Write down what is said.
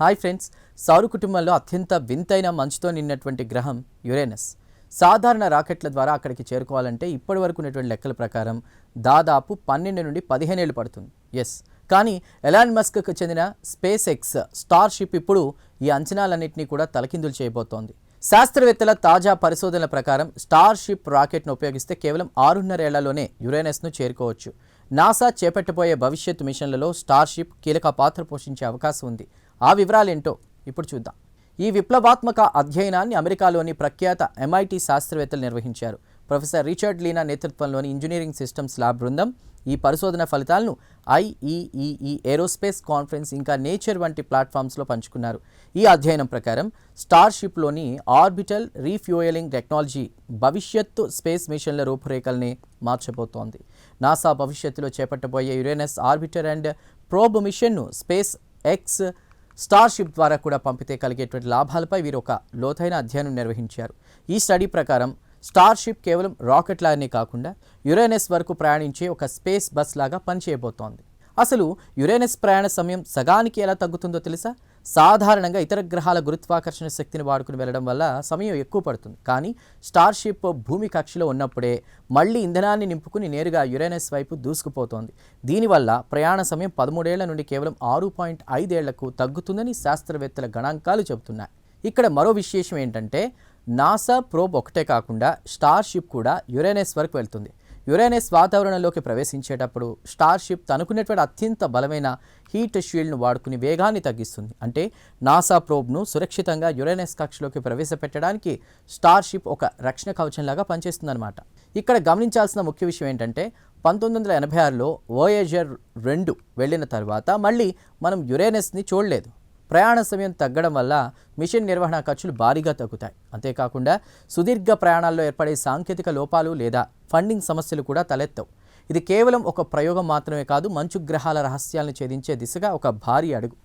Hi friends, సౌర కుటుంబంలో అత్యంత వింతైన మంచుతో నిన్నటువంటి గ్రహం యురేనస్. సాధారణ రాకెట్ల ద్వారా అక్కడికి చేరుకోవాలంటే ఇప్పటి వరకు ఉన్నటువంటి లెక్కల ప్రకారం దాదాపు 12 నుండి 15 ఏళ్ళు పడుతుంది. కానీ ఎలాన్ మస్క్కు చెందిన స్పేస్ ఎక్స్ స్టార్ షిప్ ఇప్పుడు ఈ అంచనాలన్నింటినీ కూడా తలకిందులు చేయబోతోంది. శాస్త్రవేత్తల తాజా పరిశోధనల ప్రకారం స్టార్ షిప్ రాకెట్ను ఉపయోగిస్తే కేవలం 6.5 ఏళ్లలోనే యురేనస్ను చేరుకోవచ్చు. నాసా చేపట్టబోయే భవిష్యత్ మిషన్లలో స్టార్ షిప్ కీలక పాత్ర పోషించే అవకాశం ఉంది. ఆ వివరాలేంటో ఇప్పుడు చూద్దాం. ఈ విప్లవాత్మక అధ్యయనాన్ని అమెరికాలోని ప్రఖ్యాత MIT శాస్త్రవేత్తలు నిర్వహించారు. ప్రొఫెసర్ రిచర్డ్ లీనా నేతృత్వంలోని ఇంజనీరింగ్ సిస్టమ్స్ ల్యాబ్ బృందం ఈ పరిశోధన ఫలితాలను IEEE ఏరోస్పేస్ కాన్ఫరెన్స్ ఇంకా నేచర్ వంటి ప్లాట్ఫామ్స్లో పంచుకున్నారు. ఈ అధ్యయనం ప్రకారం స్టార్ షిప్లోని ఆర్బిటల్ రీఫ్యూయలింగ్ టెక్నాలజీ భవిష్యత్తు స్పేస్ మిషన్ల రూపురేఖల్ని మార్చబోతోంది. నాసా భవిష్యత్తులో చేపట్టబోయే యురేనస్ ఆర్బిటర్ అండ్ ప్రోబ్ మిషన్ను స్పేస్ ఎక్స్ స్టార్ షిప్ ద్వారా కూడా పంపితే కలిగేటువంటి లాభాలపై వీరు ఒక లోతైన అధ్యయనం నిర్వహించారు. ఈ స్టడీ ప్రకారం స్టార్ షిప్ కేవలం రాకెట్ లాగానే కాకుండా యురేనస్ వరకు ప్రయాణించే ఒక స్పేస్ బస్ లాగా పనిచేయబోతోంది. అసలు యురేనస్ ప్రయాణ సమయం సగానికి ఎలా తగ్గుతుందో తెలుసా? సాధారణంగా ఇతర గ్రహాల గురుత్వాకర్షణ శక్తిని వాడుకుని వెళ్ళడం వల్ల సమయం ఎక్కువ పడుతుంది. కానీ స్టార్ షిప్ భూమి కక్షలో ఉన్నప్పుడే మళ్ళీ ఇంధనాన్ని నింపుకుని నేరుగా యురేనస్ వైపు దూసుకుపోతోంది. దీనివల్ల ప్రయాణ సమయం 13 ఏళ్ల నుండి కేవలం 6.5 ఏళ్లకు తగ్గుతుందని శాస్త్రవేత్తల గణాంకాలు చెబుతున్నాయి. ఇక్కడ మరో విశేషం ఏంటంటే నాసా ప్రోబ్ ఒకటే కాకుండా స్టార్ షిప్ కూడా యురేనస్ వరకు వెళ్తుంది. యురేనస్ వాతావరణంలోకి ప్రవేశించేటప్పుడు స్టార్ షిప్ తనుకునేటువంటి అత్యంత బలమైన హీట్ షీల్డ్ను వాడుకుని వేగాన్ని తగ్గిస్తుంది. అంటే నాసా ప్రోబ్ను సురక్షితంగా యురేనస్ కక్షలోకి ప్రవేశపెట్టడానికి స్టార్ షిప్ ఒక రక్షణ కవచంలాగా పనిచేస్తుందన్నమాట. ఇక్కడ గమనించాల్సిన ముఖ్య విషయం ఏంటంటే 1986లో వోయేజర్ 2 వెళ్ళిన తర్వాత మళ్ళీ మనం యురేనస్ని చూడలేదు. ప్రయాణ సమయం తగ్గడం వల్ల మిషన్ నిర్వహణ ఖర్చులు భారీగా తగ్గుతాయి. అంతేకాకుండా సుదీర్ఘ ప్రయాణాల్లో ఏర్పడే సాంకేతిక లోపాలు లేదా ఫండింగ్ సమస్యలు కూడా తలెత్తవు. ఇది కేవలం ఒక ప్రయోగం మాత్రమే కాదు, మంచు గ్రహాల రహస్యాలను ఛేదించే దిశగా ఒక భారీ అడుగు.